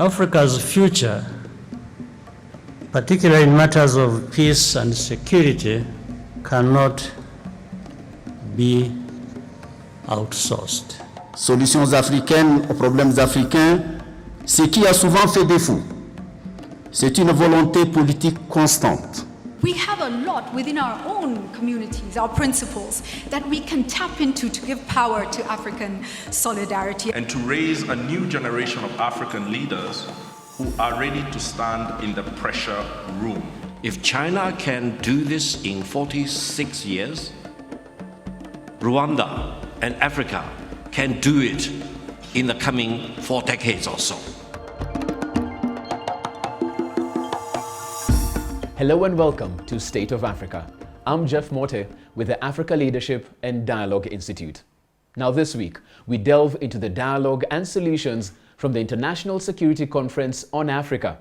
Africa's future, particularly in matters of peace and security, cannot be outsourced. Solutions africaines aux problèmes africains, ce qui a souvent fait défaut, c'est une volonté politique constante. We have a lot within our own communities, our principles, that we can tap into to give power to African solidarity. And to raise a new generation of African leaders who are ready to stand in the pressure room. If China can do this in 46 years, Rwanda and Africa can do it in the coming 4 decades or so. Hello and welcome to State of Africa. I'm Jeff Morte with the Africa Leadership and Dialogue Institute. Now this week, we delve into the dialogue and solutions from the International Security Conference on Africa.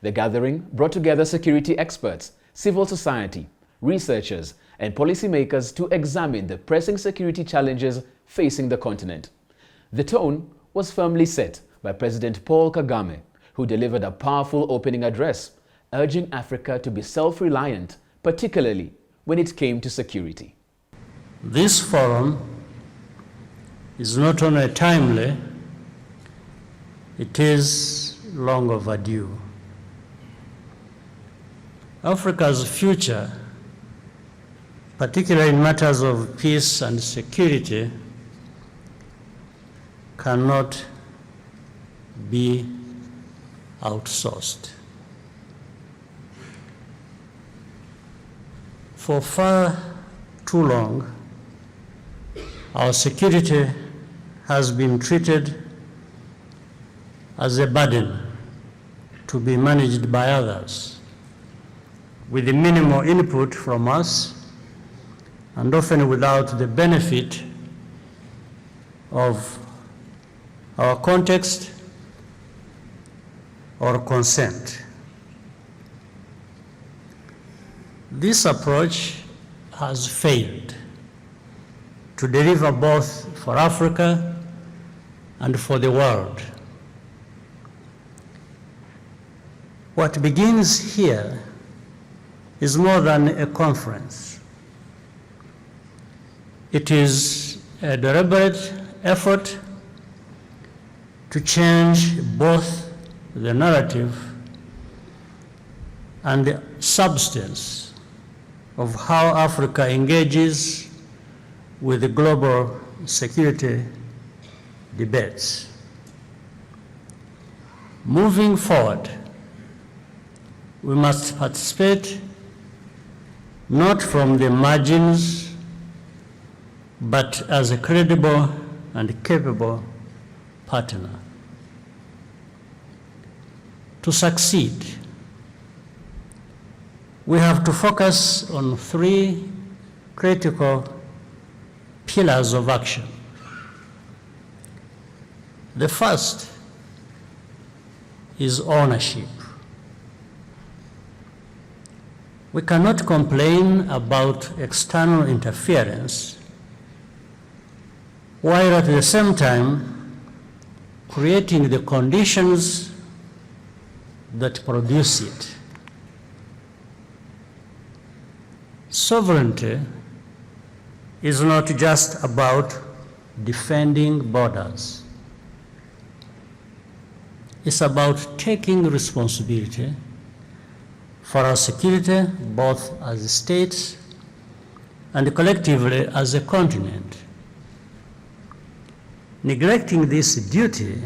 The gathering brought together security experts, civil society, researchers, and policymakers to examine the pressing security challenges facing the continent. The tone was firmly set by President Paul Kagame, who delivered a powerful opening address, urging Africa to be self-reliant, particularly when it came to security. This forum is not only timely, it is long overdue. Africa's future, particularly in matters of peace and security, cannot be outsourced. For far too long, our security has been treated as a burden to be managed by others, with minimal input from us and often without the benefit of our context or consent. This approach has failed to deliver both for Africa and for the world. What begins here is more than a conference. It is a deliberate effort to change both the narrative and the substance of how Africa engages with the global security debates. Moving forward, we must participate not from the margins, but as a credible and capable partner. To succeed, we have to focus on 3 critical pillars of action. The first is ownership. We cannot complain about external interference while at the same time creating the conditions that produce it. Sovereignty is not just about defending borders. It's about taking responsibility for our security, both as states and collectively as a continent. Neglecting this duty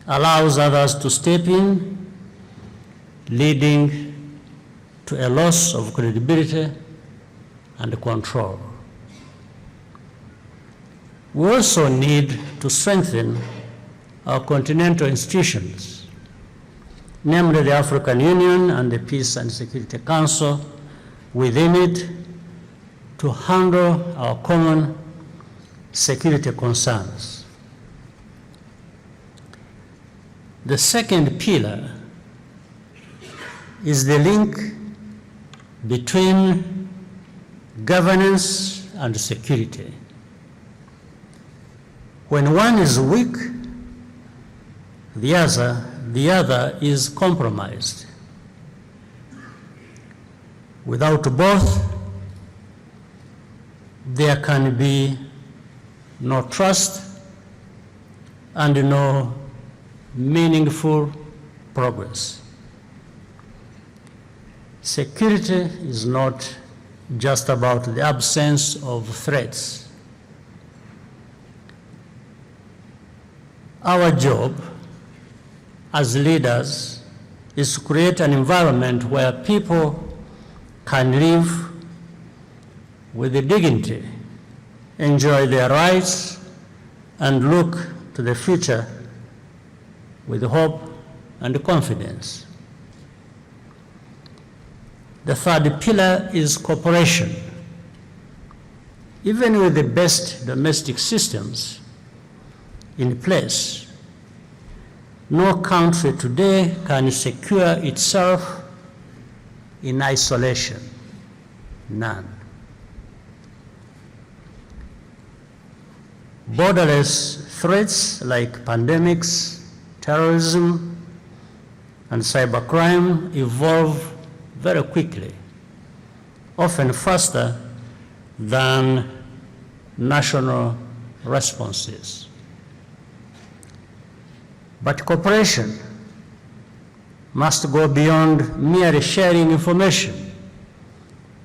allows others to step in, leading to a loss of credibility and control. We also need to strengthen our continental institutions, namely the African Union and the Peace and Security Council within it, to handle our common security concerns. The second pillar is the link between governance and security. When one is weak, the other the other is compromised. Without both, there can be no trust and no meaningful progress. Security is not just about the absence of threats. Our job as leaders is to create an environment where people can live with dignity, enjoy their rights, and look to the future with hope and confidence. The third pillar is cooperation. Even with the best domestic systems in place, no country today can secure itself in isolation. None. Borderless threats like pandemics, terrorism, and cybercrime evolve very quickly, often faster than national responses. But cooperation must go beyond merely sharing information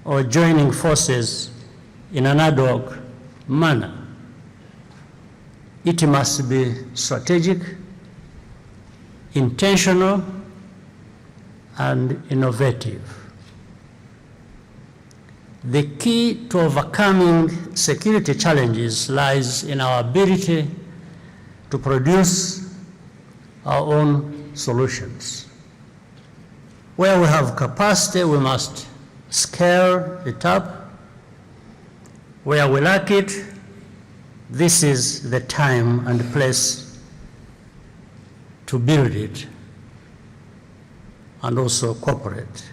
or joining forces in an ad hoc manner. It must be strategic, intentional, and innovative. The key to overcoming security challenges lies in our ability to produce our own solutions. Where we have capacity, we must scale it up. Where we lack it, this is the time and place to build it and also cooperate.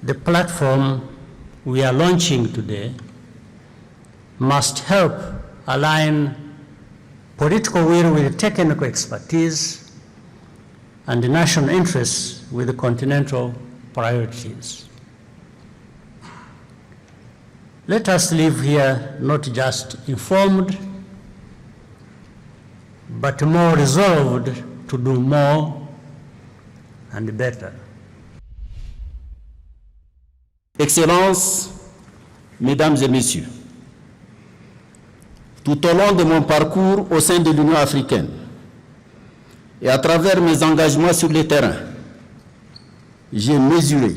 The platform we are launching today must help align political will with technical expertise and national interests with continental priorities. Let us leave here not just informed, but more resolved to do more and better. Excellences, Mesdames et Messieurs, tout au long de mon parcours au sein de l'Union africaine et à travers mes engagements sur le terrain, j'ai mesuré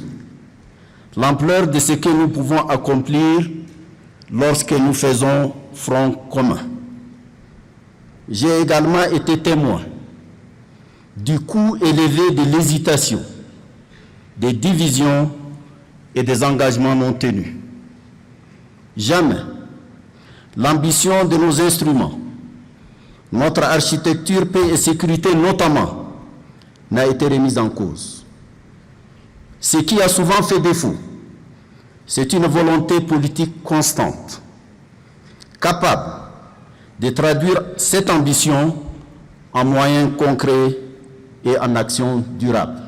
l'ampleur de ce que nous pouvons accomplir lorsque nous faisons front commun. J'ai également été témoin du coût élevé de l'hésitation, des divisions et des engagements non tenus. Jamais l'ambition de nos instruments, notre architecture paix et sécurité notamment, n'a été remise en cause. Ce qui a souvent fait défaut, c'est une volonté politique constante, capable de traduire cette ambition en moyens concrets et en actions durables.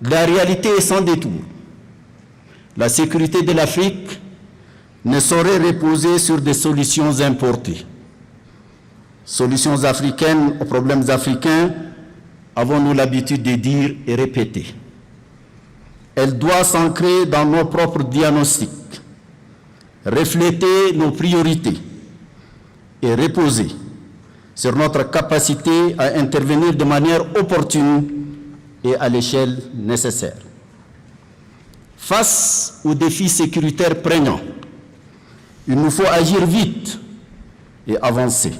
La réalité est sans détour. La sécurité de l'Afrique ne saurait reposer sur des solutions importées. Solutions africaines aux problèmes africains, avons-nous l'habitude de dire et répéter. Elle doit s'ancrer dans nos propres diagnostics, refléter nos priorités et reposer sur notre capacité à intervenir de manière opportune et à l'échelle nécessaire. Face aux défis sécuritaires prégnants, il nous faut agir vite et avancer.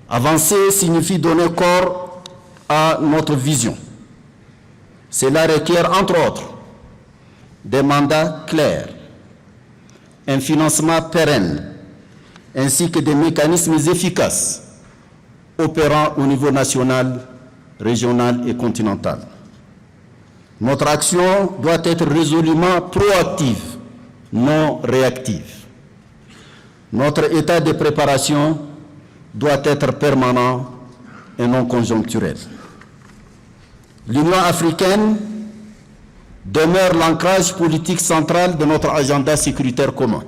Avancer signifie donner corps à notre vision. Cela requiert, entre autres, des mandats clairs, un financement pérenne, ainsi que des mécanismes efficaces opérant au niveau national, régional et continental. Notre action doit être résolument proactive, non réactive. Notre état de préparation doit être permanent et non conjoncturel. L'Union africaine demeure l'ancrage politique central de notre agenda sécuritaire commun.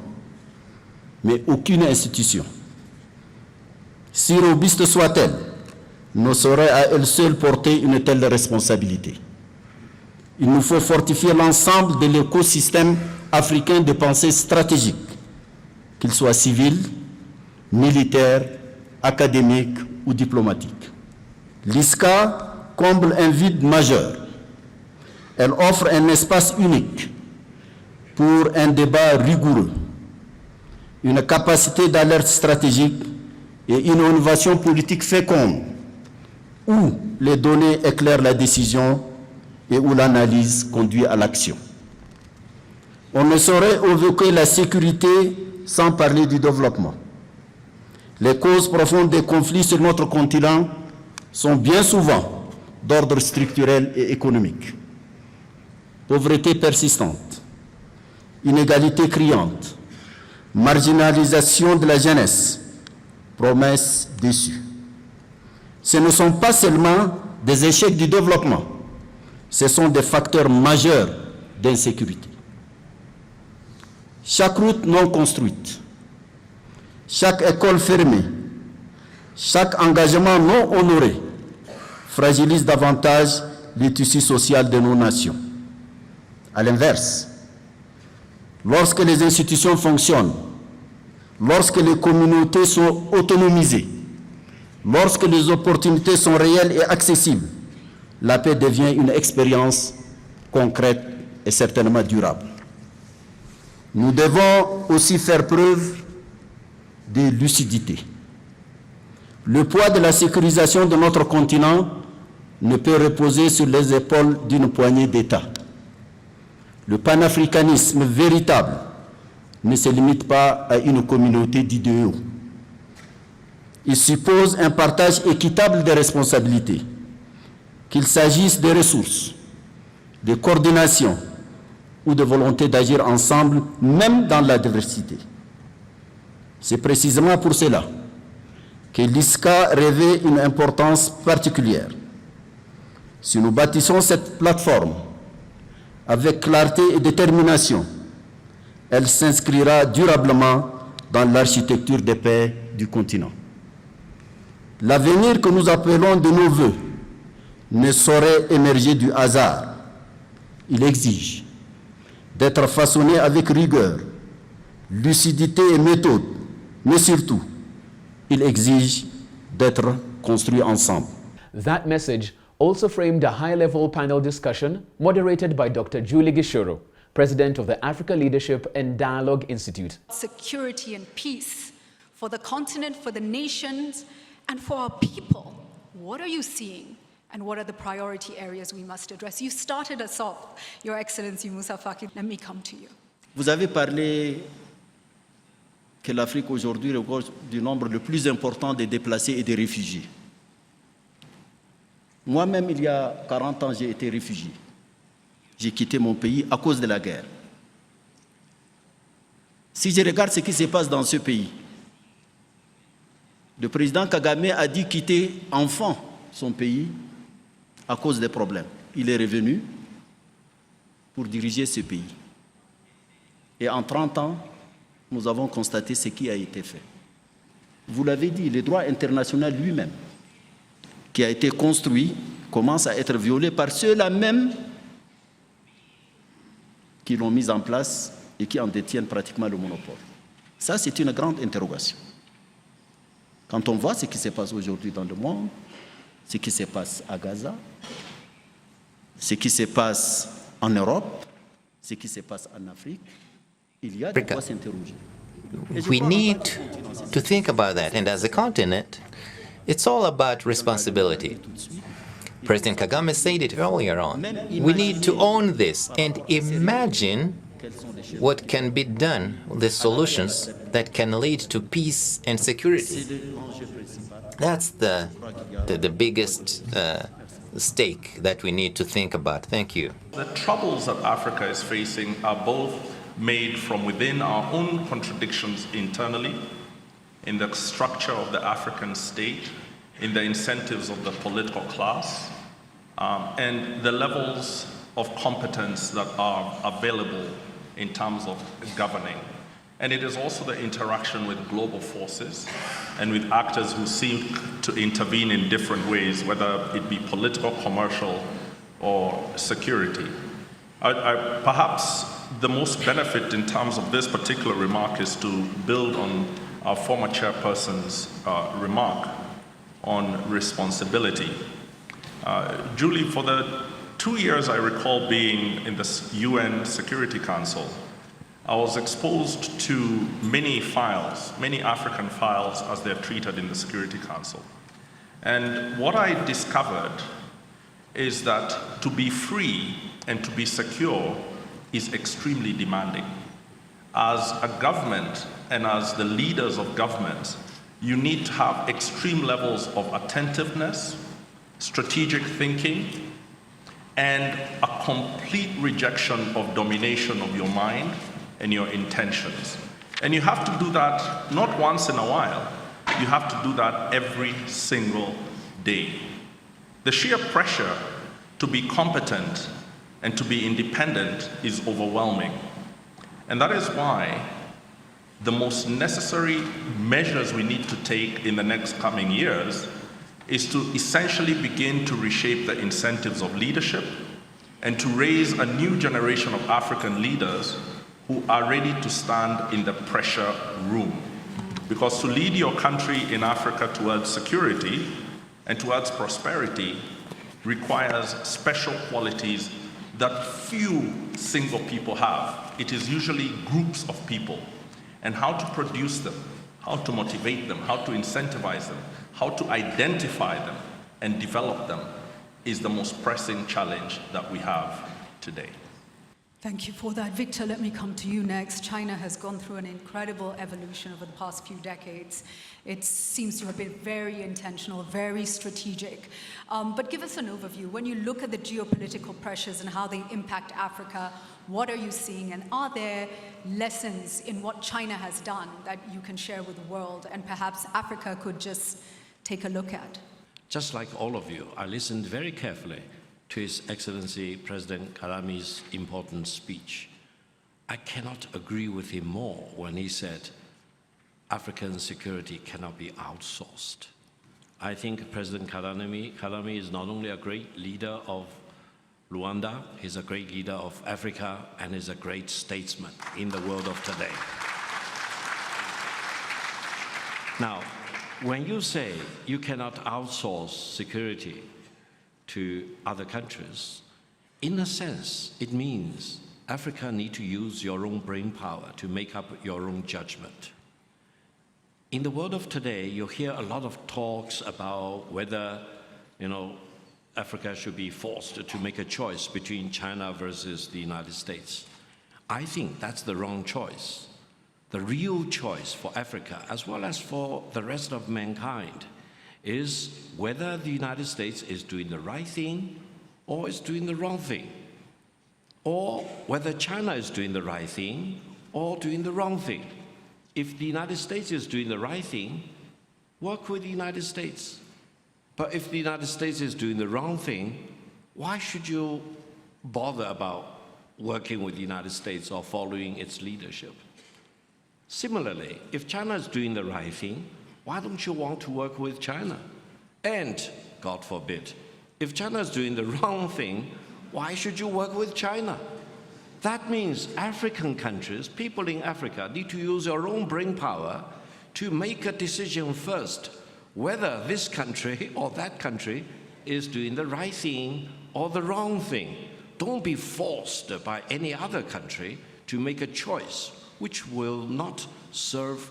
Mais aucune institution, si robuste soit-elle, ne saurait à elle seule porter une telle responsabilité. Il nous faut fortifier l'ensemble de l'écosystème africain de pensée stratégique, qu'il soit civil, militaire, académique ou diplomatique. L'ISCA comble un vide majeur. Elle offre un espace unique pour un débat rigoureux, une capacité d'alerte stratégique et une innovation politique féconde, où les données éclairent la décision et où l'analyse conduit à l'action. On ne saurait évoquer la sécurité sans parler du développement. Les causes profondes des conflits sur notre continent sont bien souvent d'ordre structurel et économique. Pauvreté persistante, inégalité criante, marginalisation de la jeunesse, promesses déçues. Ce ne sont pas seulement des échecs du développement, ce sont des facteurs majeurs d'insécurité. Chaque route non construite, chaque école fermée, chaque engagement non honoré fragilise davantage le tissu social de nos nations. À l'inverse, lorsque les institutions fonctionnent, lorsque les communautés sont autonomisées, lorsque les opportunités sont réelles et accessibles, la paix devient une expérience concrète et certainement durable. Nous devons aussi faire preuve de lucidité. Le poids de la sécurisation de notre continent ne peut reposer sur les épaules d'une poignée d'États. Le panafricanisme véritable ne se limite pas à une communauté d'idéaux. Il suppose un partage équitable des responsabilités, qu'il s'agisse des ressources, de coordination ou de volonté d'agir ensemble, même dans la diversité. C'est précisément pour cela que l'ISCA revêt une importance particulière. Si nous bâtissons cette plateforme avec clarté et détermination, elle s'inscrira durablement dans l'architecture de paix du continent. L'avenir que nous appelons de nos vœux ne saurait émerger du hasard. Il exige d'être façonné avec rigueur, lucidité et méthode, mais surtout, il exige d'être construit ensemble. That message also framed a high-level panel discussion moderated by Dr. Julie Gishoro, President of the Africa Leadership and Dialogue Institute. Security and peace for the continent, for the nations, and for our people. What are you seeing? And what are the priority areas we must address? You started us off, Your Excellency Moussa Faki. Let me come to you. Vous avez parlé que l'Afrique aujourd'hui regorge du nombre le plus important de déplacés et de réfugiés. Moi-même, il y a 40 ans, j'ai été réfugié. J'ai quitté mon pays à cause de la guerre. Si je regarde ce qui se passe dans ce pays, le président Kagame a dit quitter enfant son pays à cause des problèmes. Il est revenu pour diriger ce pays. Et en 30 ans, nous avons constaté ce qui a été fait. Vous l'avez dit, le droit international lui-même, qui a été construit, commence à être violé par ceux-là même qui l'ont mis en place et qui en détiennent pratiquement le monopole. Ça, c'est une grande interrogation. Quand on voit ce qui se passe aujourd'hui dans le monde, ce qui se passe à Gaza, ce qui se passe en Europe, ce qui se passe en Afrique, il y a de quoi s'interroger. We need to think about that, and as a continent, it's all about responsibility. President Kagame said it earlier on. We need to own this and imagine what can be done, the solutions that can lead to peace and security. That's the biggest stake that we need to think about. Thank you. The troubles that Africa is facing are both made from within our own contradictions internally in the structure of the African state, in the incentives of the political class, and the levels of competence that are available in terms of governing. And it is also the interaction with global forces and with actors who seek to intervene in different ways, whether it be political, commercial, or security. Perhaps the most benefit in terms of this particular remark is to build on our former chairperson's remark on responsibility. Julie, for the 2 years I recall being in the UN Security Council, I was exposed to many files, many African files as they're treated in the Security Council. And what I discovered is that to be free and to be secure is extremely demanding. As a government and as the leaders of governments, you need to have extreme levels of attentiveness, strategic thinking, and a complete rejection of domination of your mind and your intentions. And you have to do that not once in a while, you have to do that every single day. The sheer pressure to be competent and to be independent is overwhelming. And that is why the most necessary measures we need to take in the next coming years is to essentially begin to reshape the incentives of leadership and to raise a new generation of African leaders who are ready to stand in the pressure room. Because to lead your country in Africa towards security and towards prosperity requires special qualities that few single people have. It is usually groups of people. And how to produce them, how to motivate them, how to incentivize them, how to identify them and develop them is the most pressing challenge that we have today. Thank you for that. Victor, let me come to you next. China has gone through an incredible evolution over the past few decades. It seems to have been very intentional, very strategic. But give us an overview. When you look at the geopolitical pressures and how they impact Africa, what are you seeing? And are there lessons in what China has done that you can share with the world and perhaps Africa could just take a look at? Just like all of you, I listened very carefully to His Excellency President Kagame's important speech. I cannot agree with him more when he said African security cannot be outsourced. I think President Kagame is not only a great leader of Rwanda, he's a great leader of Africa, and is a great statesman in the world of today. Now, when you say you cannot outsource security to other countries, in a sense, it means Africa needs to use your own brain power to make up your own judgment. In the world of today, you hear a lot of talks about whether, Africa should be forced to make a choice between China versus the United States. I think that's the wrong choice. The real choice for Africa, as well as for the rest of mankind, is whether the United States is doing the right thing or is doing the wrong thing, or whether China is doing the right thing or doing the wrong thing. If the United States is doing the right thing, work with the United States. But if the United States is doing the wrong thing, why should you bother about working with the United States or following its leadership? Similarly, if China is doing the right thing, why don't you want to work with China? And, God forbid, if China is doing the wrong thing, why should you work with China? That means African countries, people in Africa, need to use your own brain power to make a decision first, whether this country or that country is doing the right thing or the wrong thing. Don't be forced by any other country to make a choice which will not serve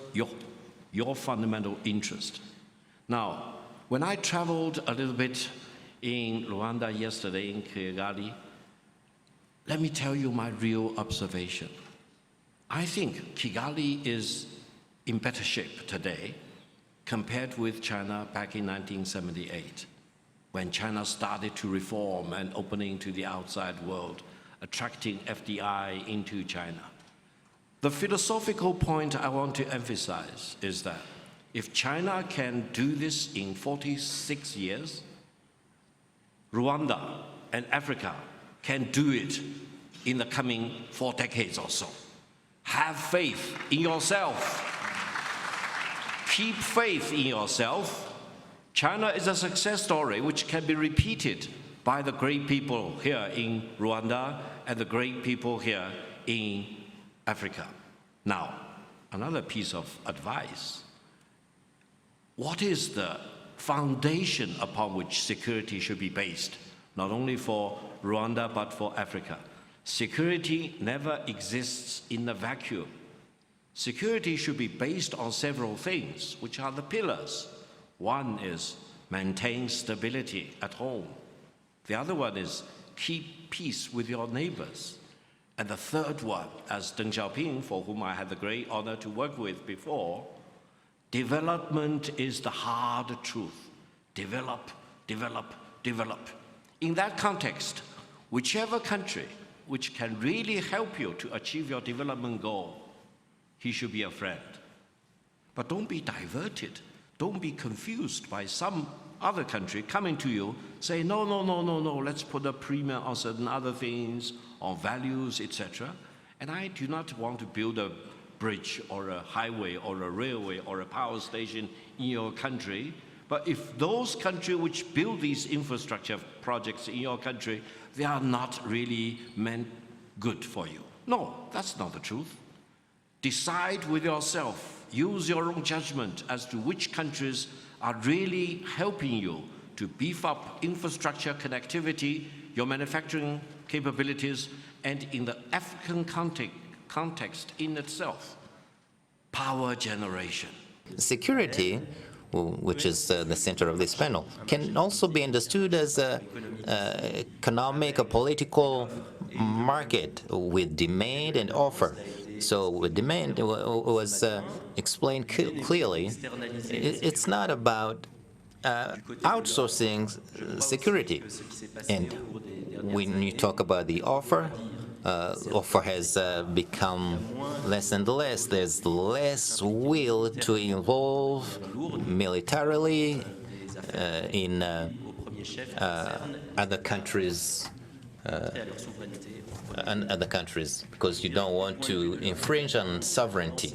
your fundamental interest. Now, when I traveled a little bit in Rwanda yesterday, in Kigali, let me tell you my real observation. I think Kigali is in better shape today compared with China back in 1978, when China started to reform and opening to the outside world, attracting FDI into China. The philosophical point I want to emphasize is that If China can do this in 46 years, Rwanda and Africa can do it in the coming 4 decades or so. Have faith in yourself. Keep faith in yourself. China is a success story which can be repeated by the great people here in Rwanda and the great people here in Africa. Now, another piece of advice. What is the foundation upon which security should be based, not only for Rwanda but for Africa? Security never exists in a vacuum. Security should be based on several things, which are the pillars. One is maintain stability at home. The other one is keep peace with your neighbors. And the third one, as Deng Xiaoping, for whom I had the great honor to work with before, development is the hard truth. Develop, develop, develop. In that context, whichever country which can really help you to achieve your development goal, he should be a friend. But don't be diverted. Don't be confused by some other country coming to you, say, no, no, no, no, no, let's put a premium on certain other things, on values, etc. And I do not want to build a bridge or a highway or a railway or a power station in your country. But if those countries which build these infrastructure projects in your country, they are not really meant good for you. No, that's not the truth. Decide with yourself, use your own judgment as to which countries are really helping you to beef up infrastructure connectivity, your manufacturing capabilities, and in the African context in itself, power generation. Security, which is the center of this panel, can also be understood as an economic or political market with demand and offer. So with demand was explained clearly. It's not about outsourcing security. And when you talk about the offer, offer has become less and less. There's less will to involve militarily in other countries. And other countries, because you don't want to infringe on sovereignty.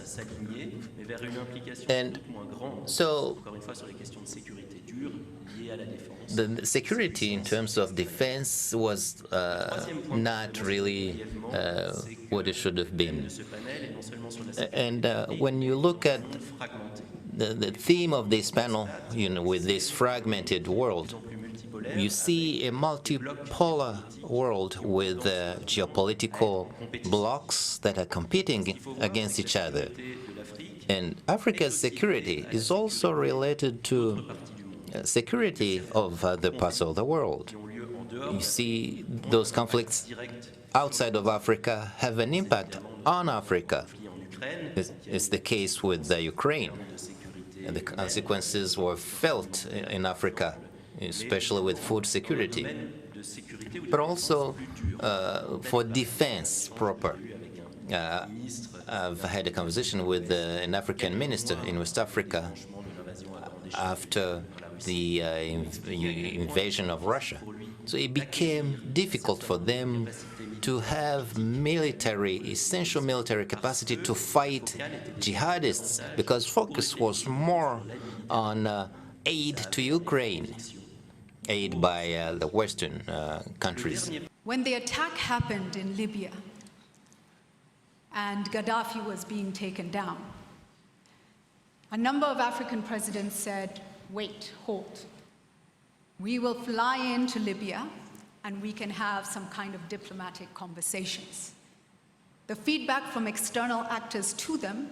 And so the security in terms of defense was not really what it should have been. And when you look at the theme of this panel, with this fragmented world, you see a multipolar world with geopolitical blocs that are competing against each other. And Africa's security is also related to security of other parts of the world. You see those conflicts outside of Africa have an impact on Africa. It's the case with Ukraine. And the consequences were felt in Africa, especially with food security, but also for defense proper. I've had a conversation with an African minister in West Africa after the invasion of Russia. So it became difficult for them to have essential military capacity to fight jihadists, because focus was more on aid to Ukraine, aid by the Western countries. When the attack happened in Libya and Gaddafi was being taken down, a number of African presidents said, wait, hold. We will fly into Libya and we can have some kind of diplomatic conversations. The feedback from external actors to them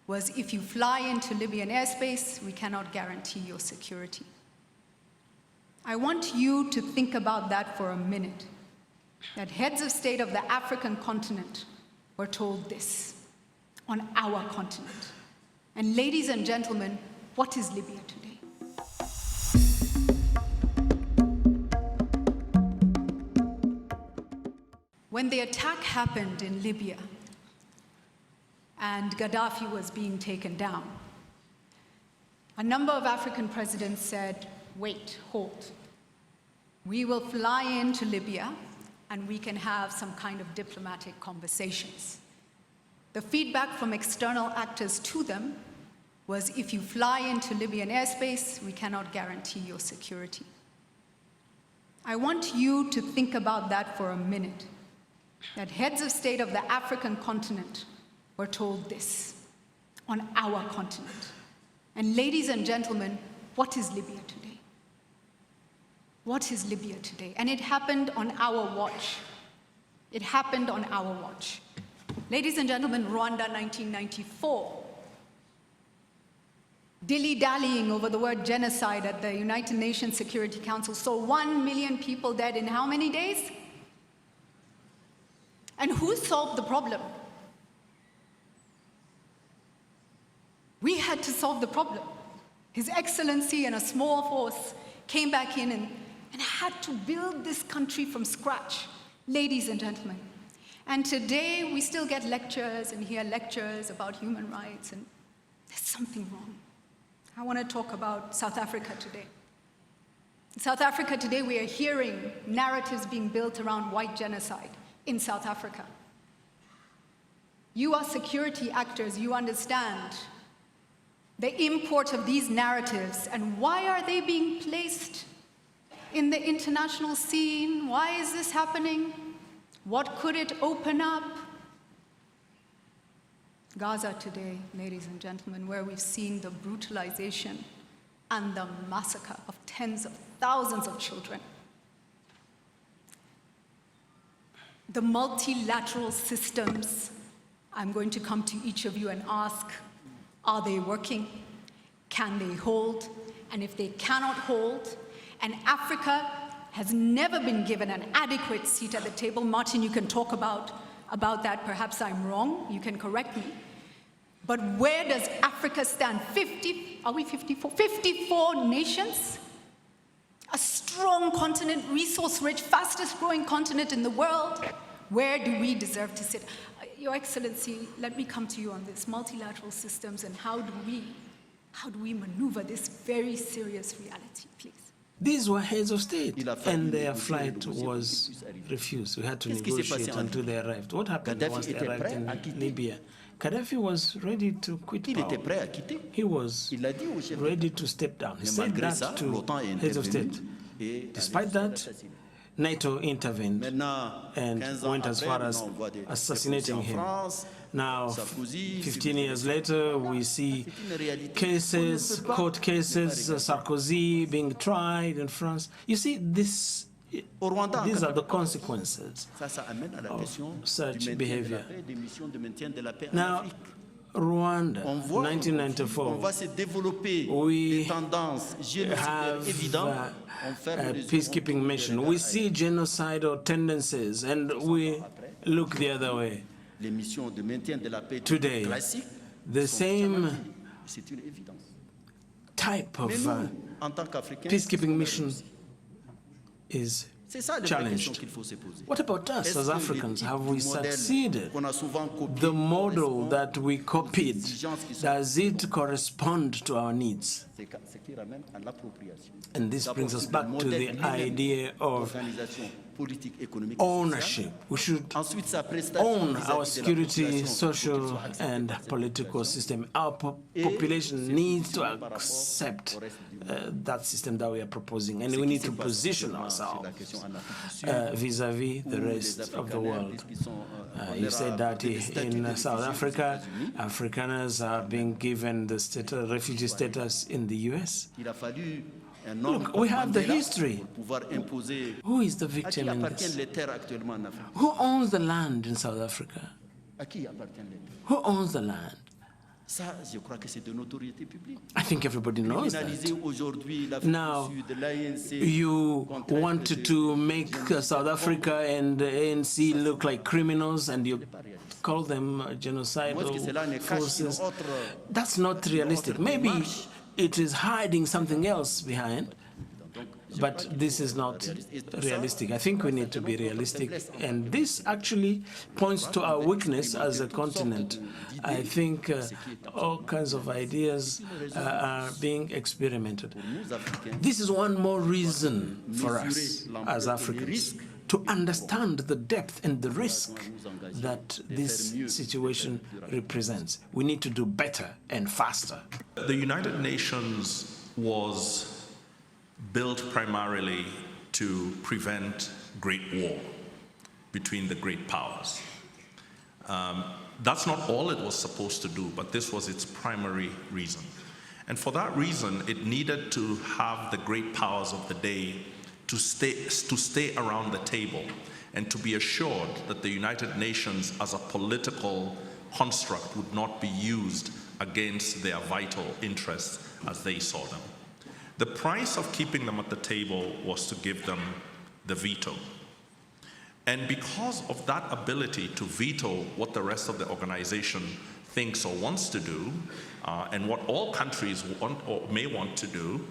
was, if you fly into Libyan airspace, we cannot guarantee your security. I want you to think about that for a minute, that heads of state of the African continent were told this on our continent. And ladies and gentlemen, what is Libya today? When the attack happened in Libya and Gaddafi was being taken down, A number of African presidents said, wait, hold. We will fly into Libya and we can have some kind of diplomatic conversations. The feedback from external actors to them was, if you fly into Libyan airspace, we cannot guarantee your security. I want you to think about that for a minute, that heads of state of the African continent were told this on our continent. And ladies and gentlemen, what is Libya today? What is Libya today? And it happened on our watch. It happened on our watch. Ladies and gentlemen, Rwanda, 1994. Dilly-dallying over the word genocide at the United Nations Security Council saw 1 million people dead in how many days? And who solved the problem? We had to solve the problem. His Excellency and a small force came back in and had to build this country from scratch, ladies and gentlemen. And today we still get lectures and hear lectures about human rights, and there's something wrong. I want to talk about South Africa today. In South Africa today, we are hearing narratives being built around white genocide in South Africa. You are security actors, you understand the import of these narratives and why are they being placed in the international scene? Why is this happening? What could it open up? Gaza today, ladies and gentlemen, where we've seen the brutalization and the massacre of tens of thousands of children. The multilateral systems, I'm going to come to each of you and ask, are they working? Can they hold? And if they cannot hold, and Africa has never been given an adequate seat at the table. Martin, you can talk about that. Perhaps I'm wrong. You can correct me. But where does Africa stand? 54 nations? A strong continent, resource-rich, fastest-growing continent in the world. Where do we deserve to sit? Your Excellency, let me come to you on this. Multilateral systems and how do we maneuver this very serious reality, please? These were heads of state, and their flight was refused. We had to negotiate until they arrived. What happened once they arrived in Libya? Gaddafi was ready to quit power. He was ready to step down. He said that to heads of state. Despite that, NATO intervened and went as far as assassinating him. Now, 15 years later, we see cases, court cases, Sarkozy being tried in France. You see, these are the consequences of such behavior. Now, Rwanda, 1994, we have a peacekeeping mission. We see genocidal tendencies, and we look the other way. Today, the same type of peacekeeping mission is challenged. What about us as Africans? Have we succeeded? The model that we copied, does it correspond to our needs? And this brings us back to the idea of ownership. We should own our security, social, and political system. Our population needs to accept that system that we are proposing, and we need to position ourselves vis-à-vis the rest of the world. You said that in South Africa, Afrikaners are being given the status, refugee status in the US. Look, we have the history. Who is the victim in this? Who owns the land in South Africa? Who owns the land? I think everybody knows that. Now, you wanted to make South Africa and the ANC look like criminals, and you call them genocidal forces. That's not realistic. Maybe it is hiding something else behind. But this is not realistic. I think we need to be realistic. And this actually points to our weakness as a continent. I think all kinds of ideas are being experimented. This is one more reason for us as Africans to understand the depth and the risk that this situation represents. We need to do better and faster. The United Nations was built primarily to prevent great war between the great powers. That's not all it was supposed to do, but this was its primary reason. And for that reason, it needed to have the great powers of the day to stay around the table and to be assured that the United Nations as a political construct would not be used against their vital interests as they saw them. The price of keeping them at the table was to give them the veto. And because of that ability to veto what the rest of the organization thinks or wants to do, and what all countries want or may want to do,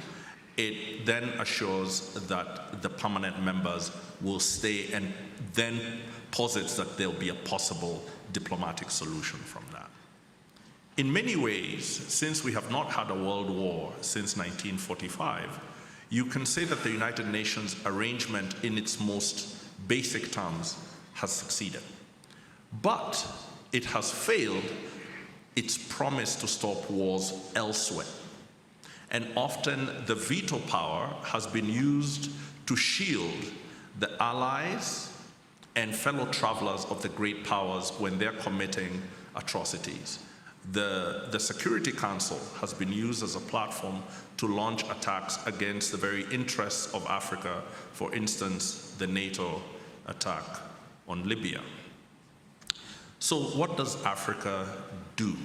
it then assures that the permanent members will stay, and then posits that there'll be a possible diplomatic solution from that. In many ways, since we have not had a world war since 1945, you can say that the United Nations arrangement in its most basic terms has succeeded. But it has failed its promise to stop wars elsewhere. And often the veto power has been used to shield the allies and fellow travelers of the great powers when they're committing atrocities. The Security Council has been used as a platform to launch attacks against the very interests of Africa, for instance, the NATO attack on Libya. So what does Africa do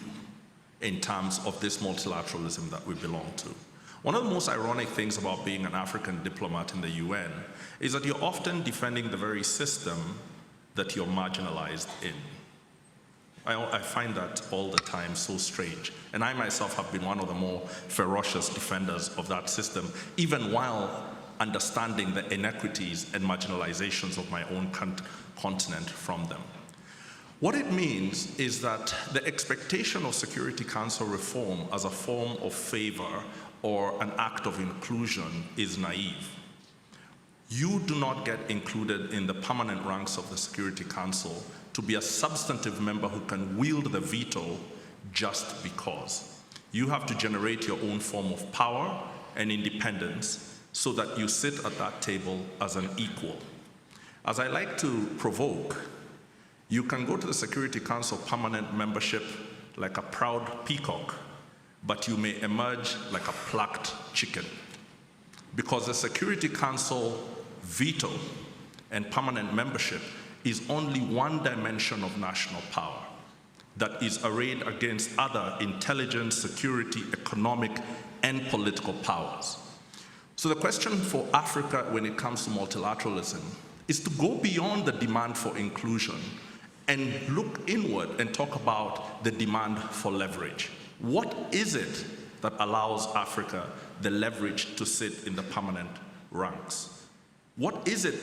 in terms of this multilateralism that we belong to? One of the most ironic things about being an African diplomat in the UN is that you're often defending the very system that you're marginalized in. I find that all the time so strange. And I myself have been one of the more ferocious defenders of that system, even while understanding the inequities and marginalizations of my own continent from them. What it means is that the expectation of Security Council reform as a form of favor or an act of inclusion is naive. You do not get included in the permanent ranks of the Security Council to be a substantive member who can wield the veto just because. You have to generate your own form of power and independence so that you sit at that table as an equal. As I like to provoke, you can go to the Security Council permanent membership like a proud peacock, but you may emerge like a plucked chicken. Because the Security Council veto and permanent membership is only one dimension of national power that is arrayed against other intelligence, security, economic, and political powers. So the question for Africa when it comes to multilateralism is to go beyond the demand for inclusion and look inward and talk about the demand for leverage. What is it that allows Africa the leverage to sit in the permanent ranks? What is it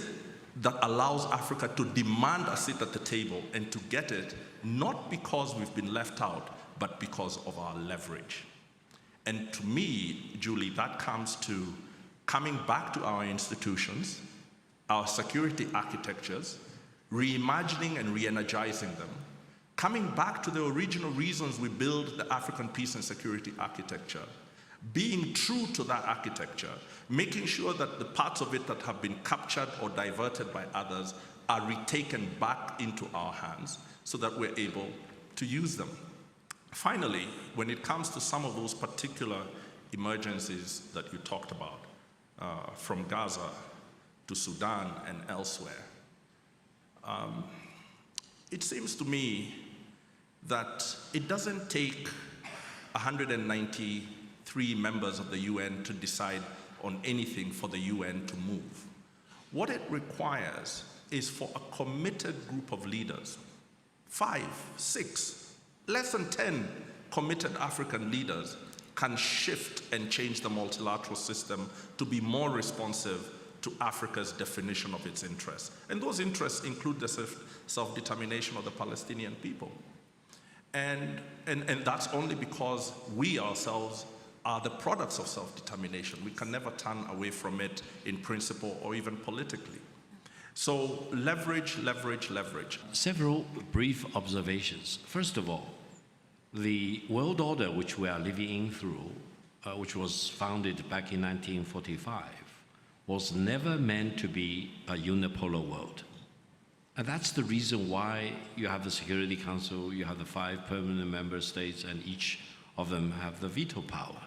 that allows Africa to demand a seat at the table and to get it, not because we've been left out, but because of our leverage? And to me, Julie, that comes to coming back to our institutions, our security architectures, reimagining and re-energizing them, coming back to the original reasons we built the African peace and security architecture, being true to that architecture, making sure that the parts of it that have been captured or diverted by others are retaken back into our hands so that we're able to use them. Finally, when it comes to some of those particular emergencies that you talked about, from Gaza to Sudan and elsewhere, it seems to me that it doesn't take 193 members of the UN to decide on anything for the UN to move. What it requires is for a committed group of leaders, 5, 6, less than 10 committed African leaders, can shift and change the multilateral system to be more responsive to Africa's definition of its interests. And those interests include the self-determination of the Palestinian people. And that's only because we ourselves are the products of self-determination. We can never turn away from it in principle or even politically. So leverage, leverage, leverage. Several brief observations. First of all, the world order which we are living through, which was founded back in 1945, was never meant to be a unipolar world. And that's the reason why you have the Security Council, you have the 5 permanent member states, and each of them have the veto power.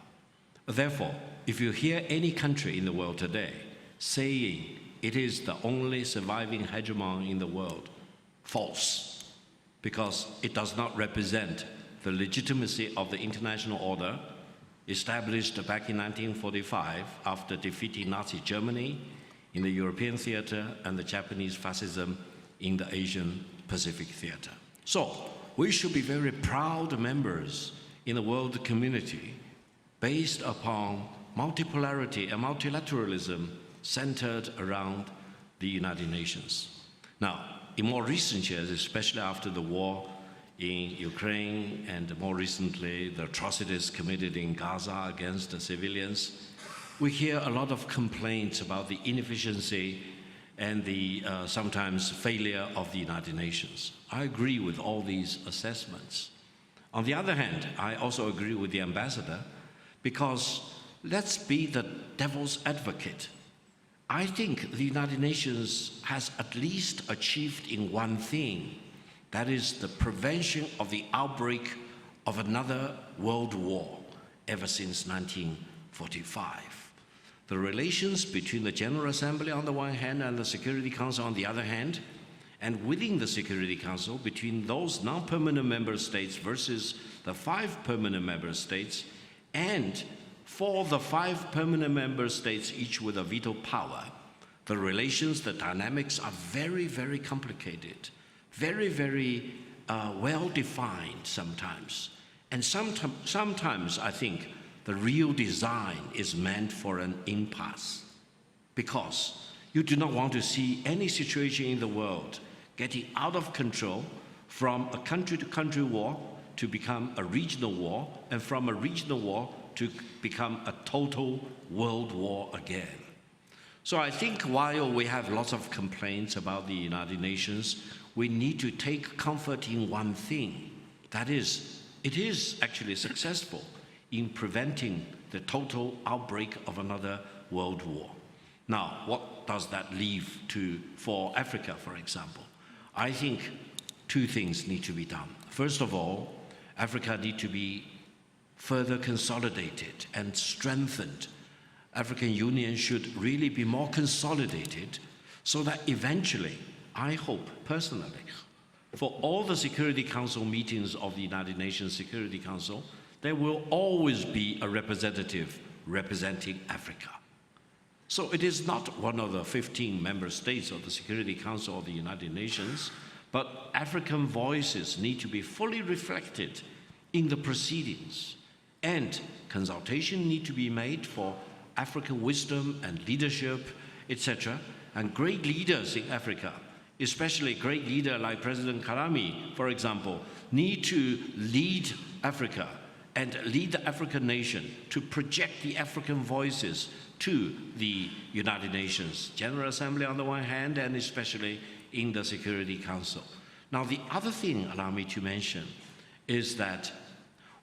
Therefore, if you hear any country in the world today saying it is the only surviving hegemon in the world, false, because it does not represent the legitimacy of the international order established back in 1945 after defeating Nazi Germany in the European theater and the Japanese fascism in the Asian Pacific theater. So we should be very proud members in the world community based upon multipolarity and multilateralism centered around the United Nations. Now, in more recent years, especially after the war in Ukraine and more recently the atrocities committed in Gaza against the civilians, we hear a lot of complaints about the inefficiency and the sometimes failure of the United Nations. I agree with all these assessments. On the other hand, I also agree with the ambassador, because let's be the devil's advocate. I think the United Nations has at least achieved in one thing, that is the prevention of the outbreak of another world war ever since 1945. The relations between the General Assembly on the one hand and the Security Council on the other hand, and within the Security Council between those non-permanent member states versus the 5 permanent member states, and for the 5 permanent member states, each with a veto power, the relations, the dynamics are very, very complicated, very, very well-defined sometimes. And sometimes I think the real design is meant for an impasse, because you do not want to see any situation in the world getting out of control from a country-to-country war to become a regional war, and from a regional war to become a total world war again. So I think while we have lots of complaints about the United Nations, we need to take comfort in one thing. That is, it is actually successful in preventing the total outbreak of another world war. Now, what does that leave for Africa, for example? I think 2 things need to be done. First of all, Africa needs to be further consolidated and strengthened. African Union should really be more consolidated so that eventually, I hope personally, for all the Security Council meetings of the United Nations Security Council, there will always be a representative representing Africa. So it is not one of the 15 member states of the Security Council of the United Nations, but African voices need to be fully reflected in the proceedings, and consultation need to be made for African wisdom and leadership, etc. And great leaders in Africa, especially a great leader like President Kagame, for example, need to lead Africa and lead the African nation to project the African voices to the United Nations General Assembly on the one hand, and especially in the Security Council. Now, the other thing, allow me to mention, is that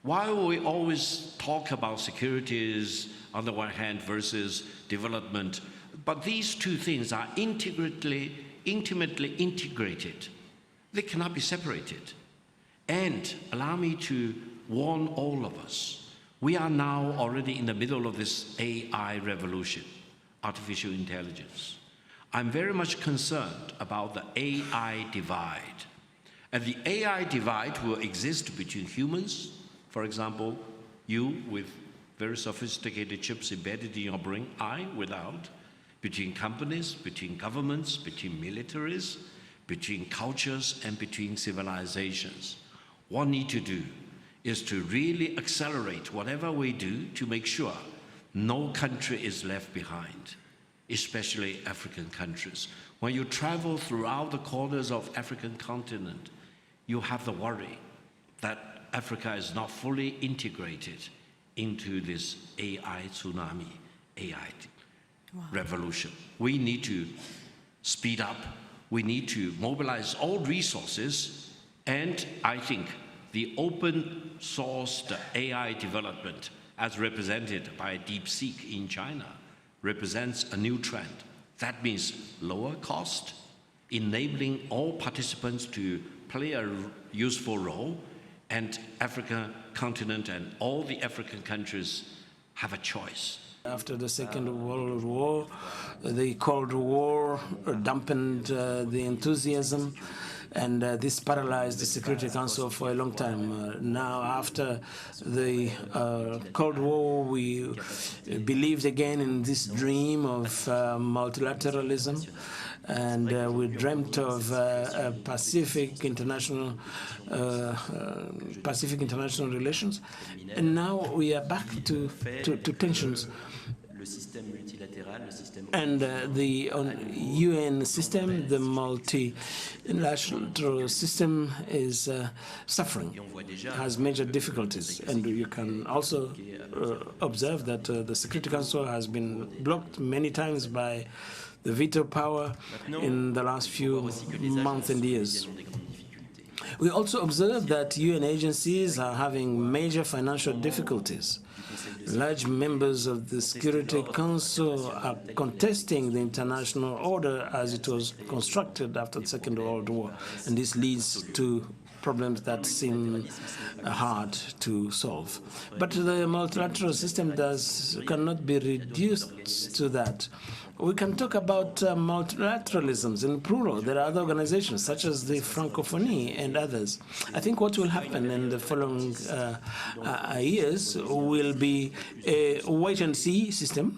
while we always talk about securities on the one hand versus development, but these 2 things are intimately integrated. They cannot be separated. And allow me to warn all of us, we are now already in the middle of this AI revolution, artificial intelligence. I'm very much concerned about the AI divide. And the AI divide will exist between humans, for example, you with very sophisticated chips embedded in your brain, I without, between companies, between governments, between militaries, between cultures, and between civilizations. What we need to do is to really accelerate whatever we do to make sure no country is left behind, especially African countries. When you travel throughout the corners of African continent, you have the worry that Africa is not fully integrated into this AI tsunami, AI revolution. We need to speed up. We need to mobilize all resources. And I think the open source, the AI development, as represented by DeepSeek in China, represents a new trend. That means lower cost, enabling all participants to play a useful role, and African continent and all the African countries have a choice. After the Second World War, the Cold War dampened the enthusiasm, and this paralyzed the Security Council for a long time. Now, after the Cold War, we believed again in this dream of multilateralism, and we dreamt of Pacific international relations, and now we are back to tensions. And the UN system, the multilateral system, is suffering, has major difficulties. And you can also observe that the Security Council has been blocked many times by the veto power in the last few months and years. We also observe that UN agencies are having major financial difficulties. Large members of the Security Council are contesting the international order as it was constructed after the Second World War, and this leads to problems that seem hard to solve. But the multilateral system cannot be reduced to that. We can talk about multilateralisms in plural. There are other organizations, such as the Francophonie and others. I think what will happen in the following years will be a wait-and-see system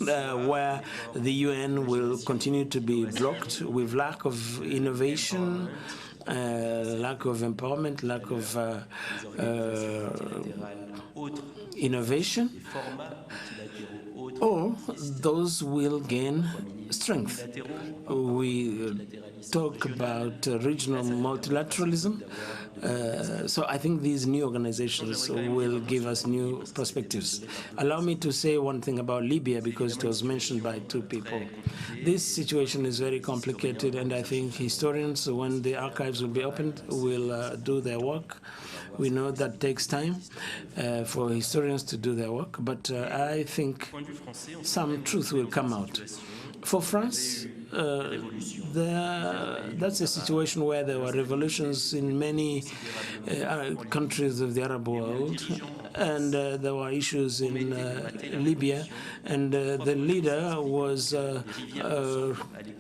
where the UN will continue to be blocked with lack of innovation, lack of empowerment, lack of innovation, or those will gain strength. We talk about regional multilateralism. So I think these new organizations will give us new perspectives. Allow me to say one thing about Libya, because it was mentioned by two people. This situation is very complicated, and I think historians, when the archives will be opened, will do their work. We know that takes time for historians to do their work, but I think some truth will come out. For France, that's a situation where there were revolutions in many countries of the Arab world, and there were issues in Libya, and the leader was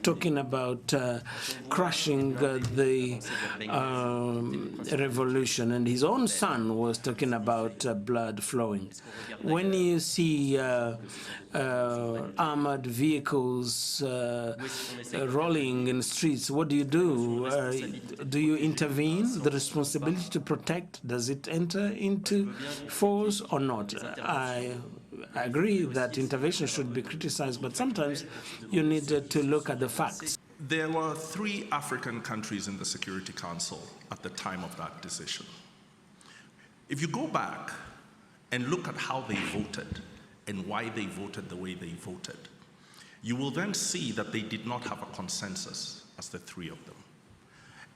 talking about crushing the revolution, and his own son was talking about blood flowing. When you see armored vehicles rolling in streets, what do? Do you intervene? The responsibility to protect, does it enter into force or not? I agree that intervention should be criticized, but sometimes you need to look at the facts. There were 3 African countries in the Security Council at the time of that decision. If you go back and look at how they voted and why they voted the way they voted, you will then see that they did not have a consensus as the 3 of them.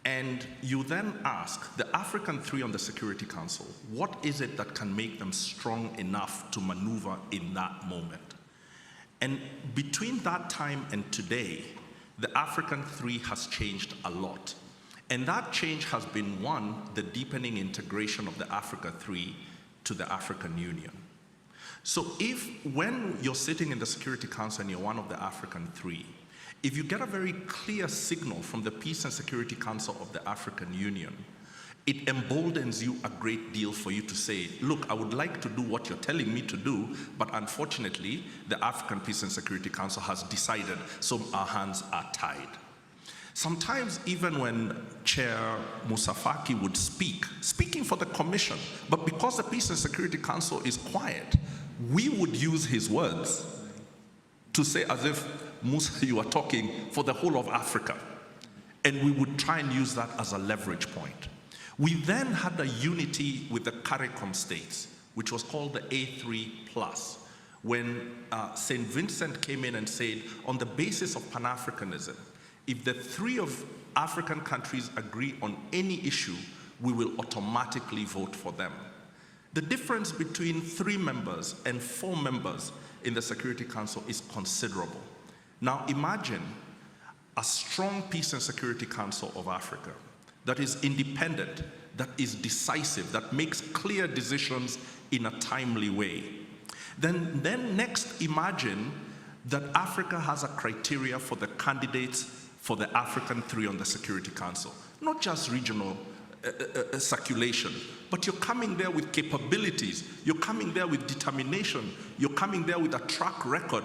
And you then ask the African 3 on the Security Council, what is it that can make them strong enough to maneuver in that moment? And between that time and today, the African 3 has changed a lot. And that change has been, 1, the deepening integration of the Africa 3 to the African Union. So when you're sitting in the Security Council and you're one of the African 3, if you get a very clear signal from the Peace and Security Council of the African Union, it emboldens you a great deal for you to say, look, I would like to do what you're telling me to do, but unfortunately, the African Peace and Security Council has decided, so our hands are tied. Sometimes even when Chair Moussa Faki would speaking for the Commission, but because the Peace and Security Council is quiet, we would use his words to say as if, Moussa, you are talking for the whole of Africa. And we would try and use that as a leverage point. We then had a unity with the CARICOM states, which was called the A3+, when St. Vincent came in and said, on the basis of Pan-Africanism, if the 3 of African countries agree on any issue, we will automatically vote for them. The difference between 3 members and 4 members in the Security Council is considerable. Now imagine a strong Peace and Security Council of Africa that is independent, that is decisive, that makes clear decisions in a timely way. Then next imagine that Africa has a criteria for the candidates for the African 3 on the Security Council, not just regional circulation, but you're coming there with capabilities, you're coming there with determination, you're coming there with a track record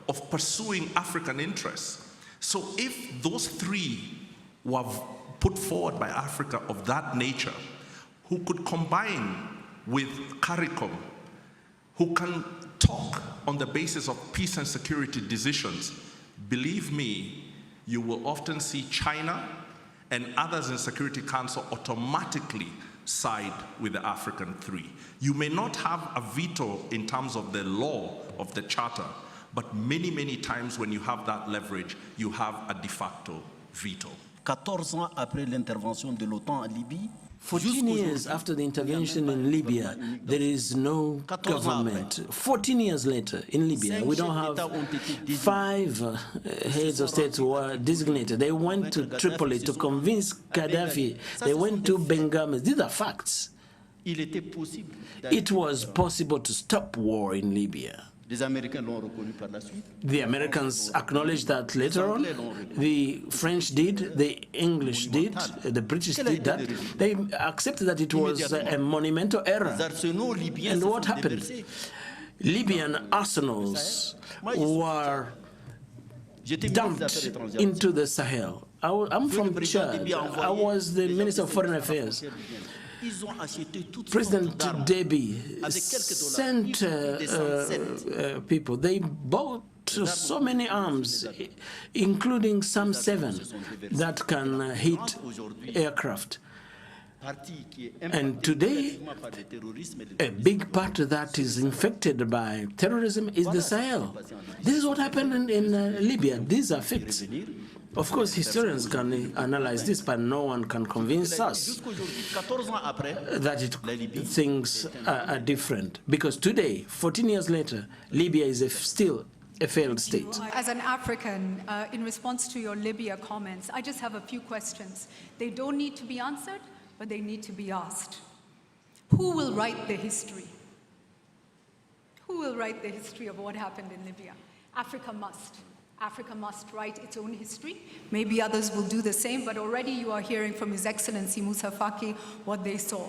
of pursuing African interests. So if those 3 were put forward by Africa of that nature, who could combine with CARICOM, who can talk on the basis of peace and security decisions, believe me, you will often see China and others in Security Council automatically side with the African 3. You may not have a veto in terms of the law of the charter, but many, many times when you have that leverage, you have a de facto veto. 14 ans après l'intervention de l'OTAN en Libye, 14 years after the intervention in Libya, there is no government. 14 years later in Libya, we don't have 5 heads of state who were designated. They went to Tripoli to convince Gaddafi. They went to Benghazi. These are facts. It was possible to stop war in Libya. The Americans acknowledged that later on. The French did, the English did, the British did that. They accepted that it was a monumental error. And what happened? Libyan arsenals were dumped into the Sahel. I'm from Chad. I was the Minister of Foreign Affairs. President Deby sent people. They bought so many arms, including some 7 that can hit aircraft. And today, a big part that is infected by terrorism is the Sahel. This is what happened in Libya. These are facts. Of course, historians can analyze this, but no one can convince us that things are different. Because today, 14 years later, Libya is still a failed state. As an African, in response to your Libya comments, I just have a few questions. They don't need to be answered, but they need to be asked. Who will write the history? Who will write the history of what happened in Libya? Africa must. Africa must write its own history. Maybe others will do the same, but already you are hearing from His Excellency Moussa Faki what they saw.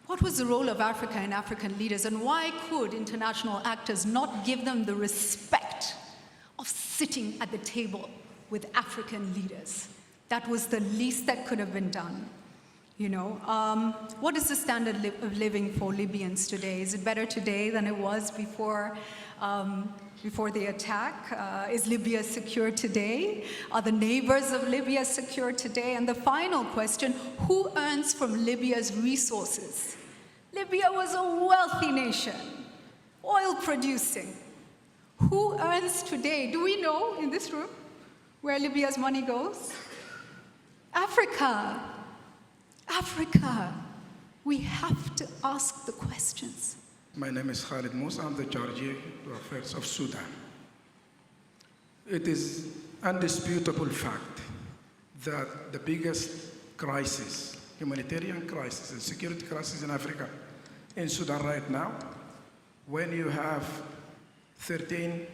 What was the role of Africa and African leaders, and why could international actors not give them the respect of sitting at the table with African leaders? That was the least that could have been done. You know, what is the standard of living for Libyans today? Is it better today than it was before the attack? Is Libya secure today? Are the neighbors of Libya secure today? And the final question, who earns from Libya's resources? Libya was a wealthy nation, oil producing. Who earns today? Do we know in this room where Libya's money goes? Africa. Africa. We have to ask the questions. My name is Khalid Moussa. I'm the Charge to Affairs of Sudan. It is undisputable fact that the biggest crisis, humanitarian crisis and security crisis in Africa, in Sudan right now, when you have 13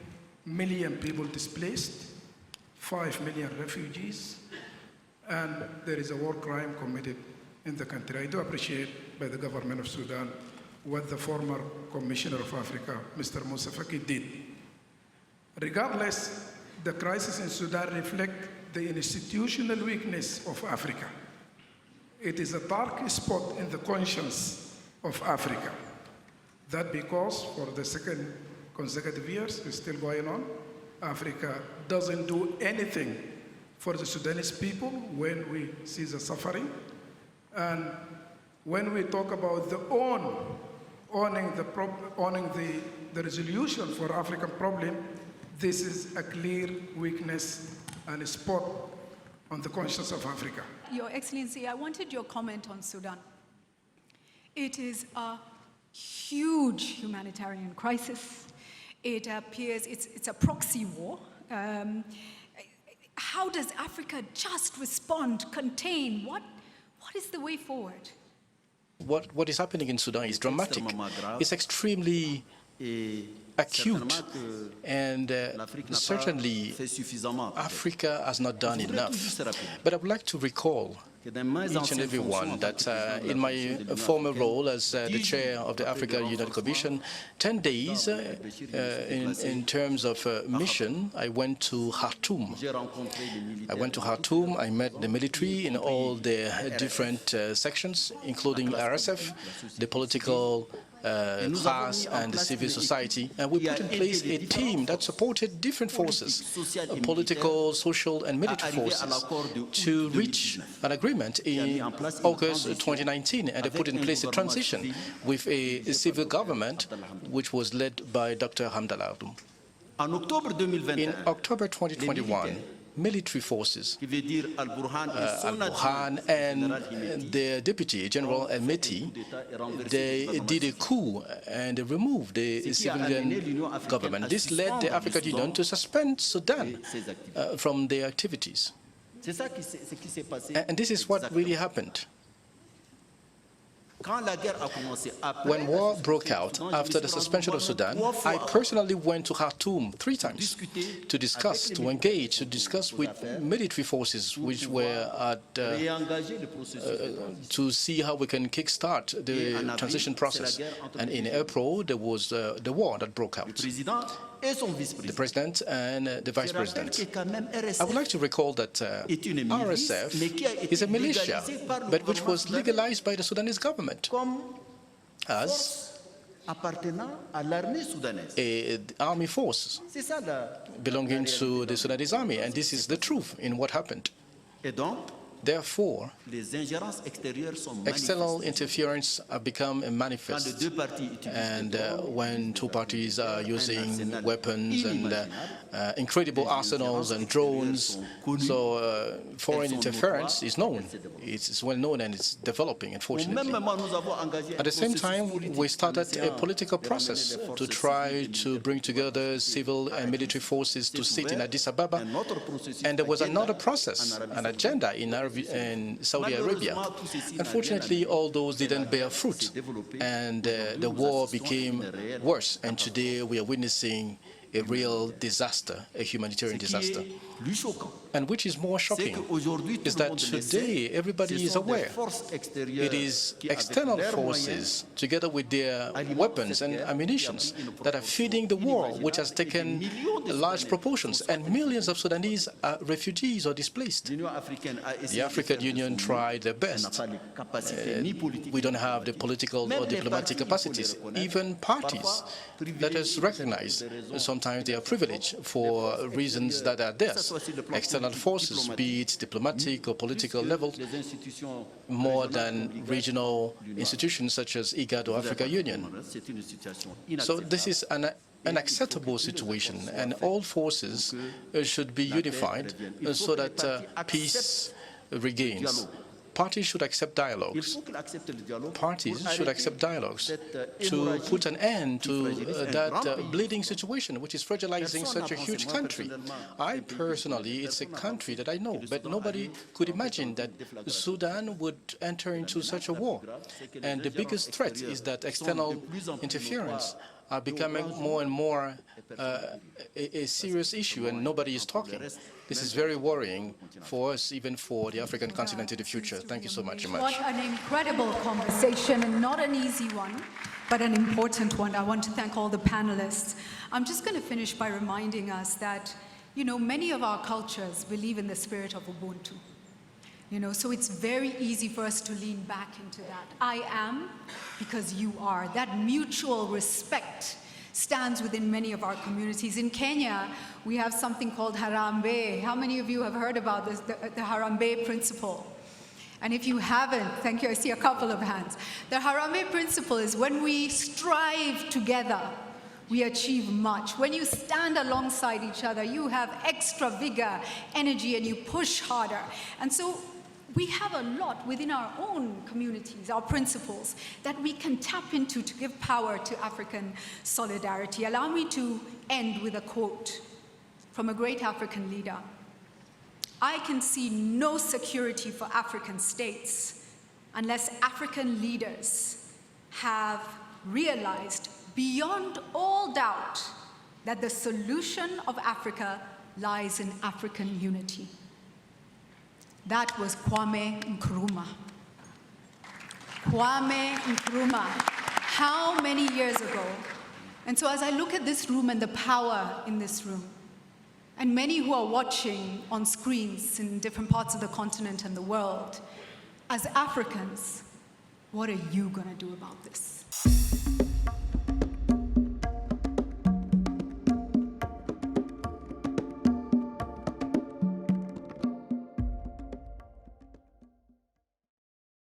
million people displaced, 5 million refugees, and there is a war crime committed in the country. I do appreciate by the government of Sudan what the former Commissioner of Africa, Mr. Moussa Faki, did. Regardless, the crisis in Sudan reflects the institutional weakness of Africa. It is a dark spot in the conscience of Africa. That because for the second consecutive years, it's still going on, Africa doesn't do anything for the Sudanese people when we see the suffering. And when we talk about the owning the resolution for African problem, this is a clear weakness and a spot on the conscience of Africa. Your Excellency, I wanted your comment on Sudan. It is a huge humanitarian crisis. It appears it's a proxy war. How does Africa just respond, contain? What is the way forward? What is happening in Sudan is dramatic. It's extremely acute, and certainly Africa has not done enough. But I would like to recall each and every one that in my former role as the chair of the Africa Union Commission, 10 days in terms of mission, I went to Khartoum. I met the military in all their different sections, including RSF, the political class and the civil society, and we put in place a team that supported different forces, political, social, and military forces, to reach an agreement in August 2019, and they put in place a transition with a civil government which was led by Dr. Hamdallah Abdoum. In October 2021, military forces, Al-Burhan and their deputy, General El-Meti, they did a coup and removed the civilian government. This led the African Union to suspend Sudan from their activities. And this is what really happened. When war broke out after the suspension of Sudan, I personally went to Khartoum 3 times to discuss, to engage, to discuss with military forces which were at, to see how we can kickstart the transition process. And in April, there was the war that broke out. The president and the vice president. I would like to recall that RSF is a militia, but which was legalized by the Sudanese government as an army force belonging to the Sudanese army, and this is the truth in what happened. Therefore, external interference have become a manifest, and when 2 parties are using weapons and incredible arsenals and drones, so foreign interference is known. It's well known and it's developing, unfortunately. At the same time, we started a political process to try to bring together civil and military forces to sit in Addis Ababa, and there was another process, an agenda in Saudi Arabia. Unfortunately, all those didn't bear fruit, and the war became worse, and today we are witnessing a real disaster, a humanitarian disaster. And which is more shocking is that today everybody is aware it is external forces, together with their weapons and ammunition, that are feeding the war, which has taken large proportions, and millions of Sudanese are refugees or displaced. The African Union tried their best. We don't have the political or diplomatic capacities. Even parties that is recognized, sometimes they are privileged for reasons that are theirs. External forces, be it diplomatic or political level, more than regional institutions such as IGAD or African Union. So this is an unacceptable situation, and all forces should be unified so that peace regains. Parties should accept dialogues. Parties should accept dialogues to put an end to that bleeding situation, which is fragilizing such a huge country. I personally, it's a country that I know, but nobody could imagine that Sudan would enter into such a war. And the biggest threat is that external interference are becoming more and more a serious issue, and nobody is talking. This is very worrying for us, even for the African continent in the future. Thank you so much. What an incredible conversation, and not an easy one, but an important one. I want to thank all the panelists. I'm just going to finish by reminding us that You know, many of our cultures believe in the spirit of Ubuntu. You know, so it's very easy for us to lean back into that. I am because you are. That mutual respect stands within many of our communities. In Kenya, we have something called Harambee. How many of you have heard about this, the Harambee principle? And if you haven't, thank you, I see a couple of hands. The Harambee principle is when we strive together, we achieve much. When you stand alongside each other, you have extra vigor, energy, and you push harder. And so we have a lot within our own communities, our principles, that we can tap into to give power to African solidarity. Allow me to end with a quote from a great African leader. I can see no security for African states unless African leaders have realized beyond all doubt that the solution of Africa lies in African unity. That was Kwame Nkrumah. Kwame Nkrumah, how many years ago? And so as I look at this room and the power in this room, and many who are watching on screens in different parts of the continent and the world, as Africans, what are you going to do about this?